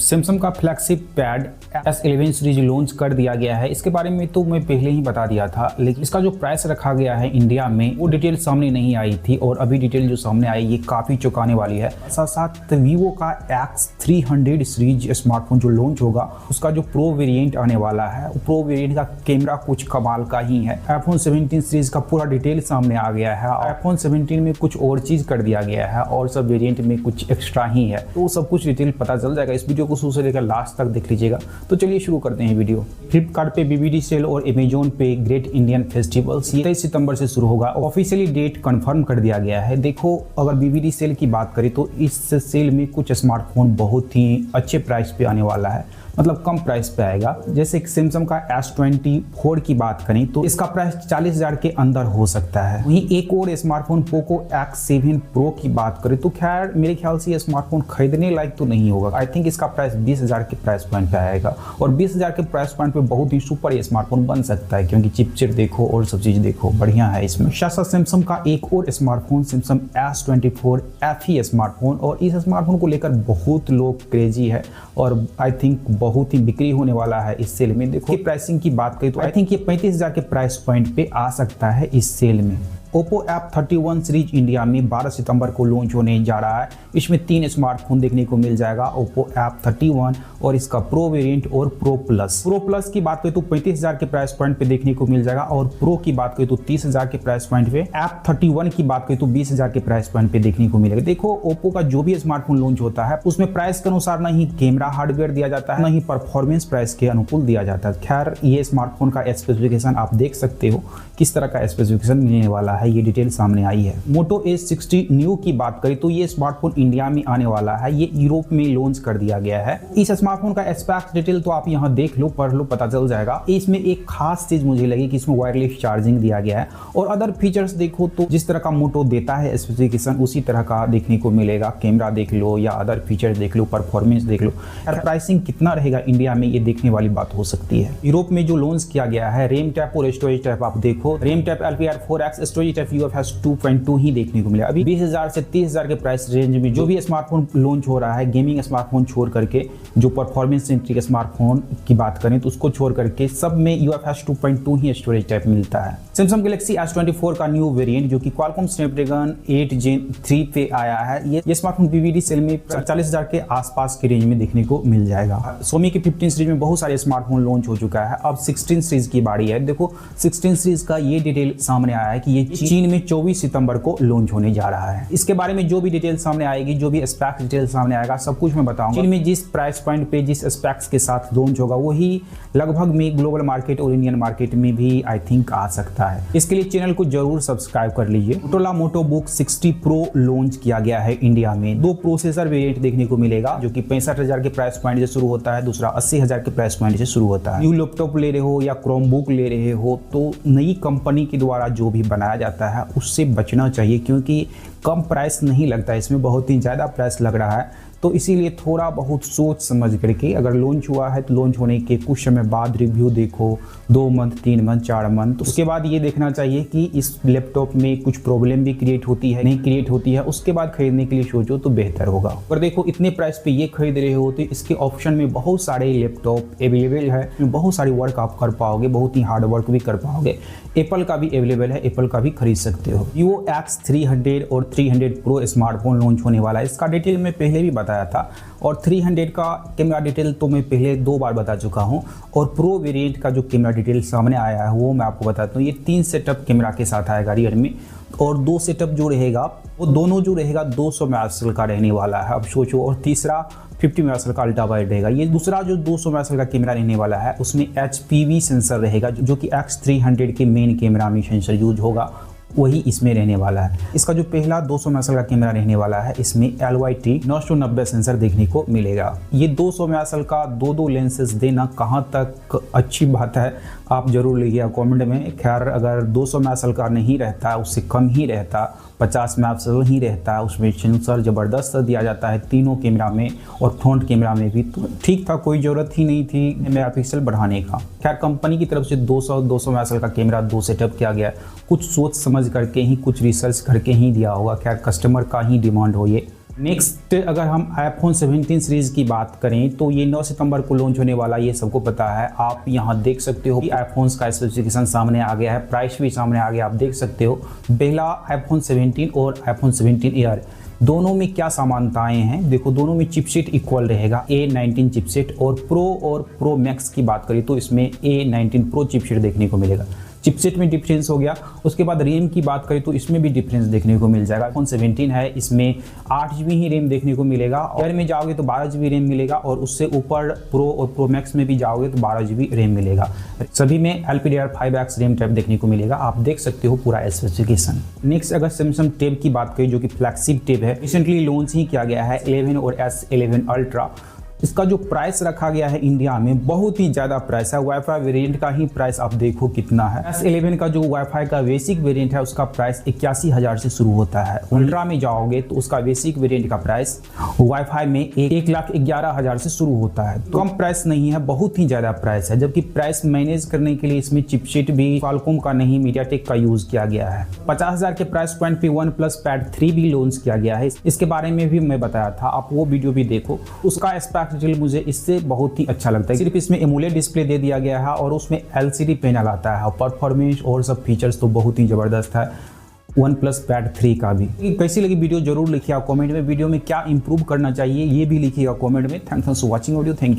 Samsung का flagship pad S11 series launch कर दिया गया है। इसके बारे में तो मैं पहले ही बता दिया था, लेकिन इसका जो प्राइस रखा गया है इंडिया में वो डिटेल सामने नहीं आई थी और अभी डिटेल जो सामने आई ये काफ़ी चौंकाने वाली है। साथ साथ वीवो का X300 सीरीज स्मार्टफोन जो लॉन्च होगा उसका जो प्रो वेरिएंट आने वाला है, प्रो वेरिएंट का कैमरा कुछ कमाल का ही है। iPhone 17 सीरीज का पूरा डिटेल सामने आ गया है। iPhone 17 में कुछ और चीज़ कर दिया गया है और सब वेरिएंट में कुछ एक्स्ट्रा ही है, तो सब कुछ डिटेल पता चल जाएगा। इस वीडियो को शुरू से लेकर लास्ट तक देख लीजिएगा। तो चलिए शुरू करते हैं वीडियो। फ्लिपकार्ट पे BBD सेल और अमेजोन पे ग्रेट इंडियन फेस्टिवल 23 सितंबर से शुरू होगा। ऑफिशियली डेट कंफर्म कर दिया गया है। देखो, अगर BBD सेल की बात करें तो इस सेल में कुछ स्मार्टफोन बहुत ही अच्छे प्राइस पे आने वाला है, मतलब कम प्राइस पे आएगा। जैसे सैमसंग का S24 की बात करें तो इसका प्राइस 40,000 के अंदर हो सकता है। वहीं एक और स्मार्टफोन पोको X7 Pro की बात करें तो खैर मेरे ख्याल से ये स्मार्टफोन खरीदने लायक तो नहीं होगा। आई थिंक इसका प्राइस 20,000 के प्राइस पॉइंट पे आएगा और 20,000 के प्राइस पॉइंट पे बहुत ही सुपर ये स्मार्टफोन बन सकता है, क्योंकि चिपसेट देखो और सब चीज देखो बढ़िया है इसमें। साथ सैमसंग का एक और smartphone Samsung S24 FE smartphone, और इस स्मार्टफोन को लेकर बहुत लोग क्रेजी है और आई थिंक बहुत ही बिक्री होने वाला है इस सेल में। देखो प्राइसिंग की बात करें तो आई थिंक ये 35,000 के प्राइस पॉइंट पे आ सकता है इस सेल में। Oppo F31 सीरीज इंडिया में 12 सितंबर को लॉन्च होने जा रहा है। इसमें 3 स्मार्टफोन देखने को मिल जाएगा, Oppo F31 और इसका प्रो वेरिएंट और प्रो प्लस। प्रो प्लस की बात करें तो 35,000 के प्राइस पॉइंट पे देखने को मिल जाएगा और प्रो की बात करें तो 30,000 के प्राइस पॉइंट पे। F31 की बात करें तो 20,000 के प्राइस पॉइंट पे देखने को मिलेगा। देखो, Oppo का जो भी स्मार्टफोन लॉन्च होता है उसमें प्राइस के अनुसार ना ही कैमरा हार्डवेयर दिया जाता है, ना ही परफॉर्मेंस प्राइस के अनुकूल दिया जाता है। खैर, ये स्मार्टफोन का स्पेसिफिकेशन आप देख सकते हो किस तरह का स्पेसिफिकेशन मिलने वाला है, ये डिटेल सामने आई है। Moto A60 Neo की बात करें तो ये स्मार्टफोन इंडिया में आने वाला है। ये यूरोप में लॉन्च कर दिया गया है। इस स्मार्टफोन का स्पेक्स डिटेल तो आप यहाँ देख लो, पढ़ लो, पता चल जाएगा। इसमें एक खास चीज मुझे लगी कि इसमें वायरलेस चार्जिंग दिया गया है और अदर फीचर्स देखो तो जिस तरह का Moto देता है स्पेसिफिकेशन उसी तरह का देखने को मिलेगा। कैमरा देख लो या अदर फीचर्स देख लो, परफॉर्मेंस देख लो। प्राइसिंग कितना रहेगा इंडिया में ये देखने वाली बात हो सकती है। यूरोप में जो लॉन्च किया गया है, रैम टाइप और स्टोरेज टाइप आप देखो, RAM type LPDDR4X, storage type UFS 2.2 ही देखने को मिलेगा। अभी 20,000 से 30,000 के प्राइस रेंज में जो भी स्मार्टफोन लॉन्च हो रहा है, गेमिंग स्मार्टफोन छोड़ करके, जो परफॉर्मेंस सेंट्रिक स्मार्टफोन की बात करें तो उसको छोड़ करके सब में UFS 2.2 ही स्टोरेज टाइप मिलता है। सैमसंग गैलेक्सी S24 का न्यू वेरिएंट जो कि Qualcomm Snapdragon 8 Gen 3 पे आया है, ये स्मार्टफोन BBD सेल में 40,000 के आसपास के रेंज में देखने को मिल जाएगा। Xiaomi की 15 सीरीज में बहुत सारे स्मार्टफोन लॉन्च हो चुका है, अब 16 सीरीज की बारी है। देखो 16 सीरीज का ये डिटेल सामने आया है कि ये चीन में 24 सितंबर को लॉन्च होने जा रहा है। इसके बारे में जो भी डिटेल सामने आएगी, जो भी स्पेक्स डिटेल सामने आएगा, सब कुछ मैं बताऊंगा। चीन में जिस प्राइस पॉइंट पे जिस स्पेक्स के साथ लॉन्च होगा वही लगभग में ग्लोबल मार्केट और इंडियन मार्केट में भी आई थिंक आ सकता है। इसके लिए चैनल को जरूर सब्सक्राइब कर लीजिए। Motorola Moto Book 60 Pro launch किया गया है इंडिया में। 2 प्रोसेसर वेरिएंट देखने को मिलेगा जो कि 65,000 के प्राइस पॉइंट से शुरू होता है, दूसरा 80,000 के प्राइस पॉइंट से शुरू होता है। न्यू लैपटॉप ले रहे हो या क्रोमबुक ले रहे हो तो नई कंपनी के द्वारा जो भी बनाया जाता है उससे बचना चाहिए, क्योंकि कम प्राइस नहीं लगता, इसमें बहुत ही ज़्यादा प्राइस लग रहा है। तो इसीलिए थोड़ा बहुत सोच समझ करके अगर लॉन्च हुआ है तो लॉन्च होने के कुछ समय बाद रिव्यू देखो, 2 मंथ, 3 मंथ, 4 मंथ, तो उसके बाद ये देखना चाहिए कि इस लैपटॉप में कुछ प्रॉब्लम भी क्रिएट होती है नहीं क्रिएट होती है, उसके बाद खरीदने के लिए सोचो तो बेहतर होगा। अगर देखो इतने प्राइस पे ये खरीद रहे हो तो इसके ऑप्शन में बहुत सारे लैपटॉप अवेलेबल है, बहुत सारी वर्क आप कर पाओगे, बहुत ही हार्ड वर्क भी कर पाओगे। एप्पल का भी अवेलेबल है, एप्पल का भी खरीद सकते हो। Vivo X300 और 300 Pro स्मार्टफोन लॉन्च होने वाला है। इसका डिटेल मैं पहले भी बताया था और 300 का कैमरा डिटेल तो मैं पहले 2 बार बता चुका हूं और प्रो वेरिएंट का जो कैमरा डिटेल सामने आया है वो मैं आपको बताता हूं। ये 3 सेटअप कैमरा के साथ आएगा रियर में और 2 सेटअप जो रहेगा वो दोनों जो रहेगा 200 मेगापिक्सल का रहने वाला है। अब सोचो, और तीसरा 50 मेगापिक्सल का अल्ट्रा वाइड रहेगा। ये दूसरा जो 200 मेगापिक्सल का कैमरा रहने वाला है उसमें HPV सेंसर रहेगा जो कि X300 के मेन कैमरा में सेंसर यूज होगा, वही इसमें रहने वाला है। इसका जो पहला 200 मेगापिक्सल का कैमरा रहने वाला है इसमें LYT 990 सेंसर देखने को मिलेगा। ये 200 मेगापिक्सल का 2 लेंसेज देना कहाँ तक अच्छी बात है आप जरूर लिखिएगा कमेंट में। खैर, अगर 200 मेगापिक्सल का नहीं रहता, उससे कम ही रहता, 50 मेगापिक्सल ही रहता है, उसमें सेंसर ज़बरदस्त दिया जाता है तीनों कैमरा में और फ्रंट कैमरा में भी, तो ठीक था, कोई ज़रूरत ही नहीं थी मेगापिक्सल बढ़ाने का। खैर, कंपनी की तरफ से 200 मेगापिक्सल का कैमरा 2 सेटअप किया गया, कुछ सोच समझ करके ही, कुछ रिसर्च करके ही दिया होगा। खैर, कस्टमर का ही डिमांड हो ये नेक्स्ट अगर हम आईफोन 17 सीरीज की बात करें तो ये 9 सितंबर को लॉन्च होने वाला, ये सबको पता है। आप यहाँ देख सकते हो कि आईफोन्स का स्पेसिफिकेशन सामने आ गया है, प्राइस भी सामने आ गया, आप देख सकते हो। पहला आईफोन 17 और आईफोन 17 एयर दोनों में क्या समानताएं हैं, देखो दोनों में चिपसेट इक्वल रहेगा, A19 चिपसेट। और प्रो मैक्स की बात करें तो इसमें A19 प्रो चिपसेट देखने को मिलेगा। चिपसेट में डिफरेंस हो गया। उसके बाद रैम की बात करें तो इसमें भी डिफरेंस देखने को मिल जाएगा। आईफोन 17 है, इसमें 8 GB ही रैम देखने को मिलेगा। एयर में जाओगे तो 12 GB रैम मिलेगा, और उससे ऊपर प्रो और प्रो मैक्स में भी जाओगे तो 12 GB रैम मिलेगा। सभी में LPDDR5X रैम टाइप देखने को मिलेगा, आप देख सकते हो पूरा स्पेसिफिकेशन। नेक्स्ट अगर सैमसंग टैब की बात करें जो कि फ्लैगशिप टैब है, रिसेंटली लॉन्च ही किया गया है 11 और S11 अल्ट्रा। इसका जो प्राइस रखा गया है इंडिया में बहुत ही ज़्यादा प्राइस है। वाईफाई वेरिएंट का ही प्राइस आप देखो कितना है। S11 का जो वाईफाई का बेसिक वेरिएंट है उसका प्राइस 81,000 से शुरू होता है। अल्ट्रा में जाओगे तो उसका बेसिक वेरिएंट का प्राइस वाईफाई में 1,11,000 से शुरू होता है। तो कम प्राइस नहीं है, बहुत ही ज़्यादा प्राइस है। जबकि प्राइस मैनेज करने के लिए इसमें चिपसेट भी क्वालकॉम का नहीं MediaTek का यूज़ किया गया है। 50,000 के प्राइस पॉइंट पे OnePlus Pad 3 भी लॉन्च किया गया है, इसके बारे में भी मैं बताया था, आप वो वीडियो भी देखो। उसका डिटेल मुझे इससे बहुत ही अच्छा लगता है। सिर्फ इसमें एमोलेड डिस्प्ले दे दिया गया है और उसमें LCD पैनल आता है, और परफॉर्मेंस और सब फीचर्स तो बहुत ही ज़बरदस्त है OnePlus Pad 3 का भी। कैसी लगी वीडियो जरूर लिखिए आप कमेंट में। वीडियो में क्या इंप्रूव करना चाहिए ये भी लिखिएगा कमेंट में। Thanks for watching video, thank you.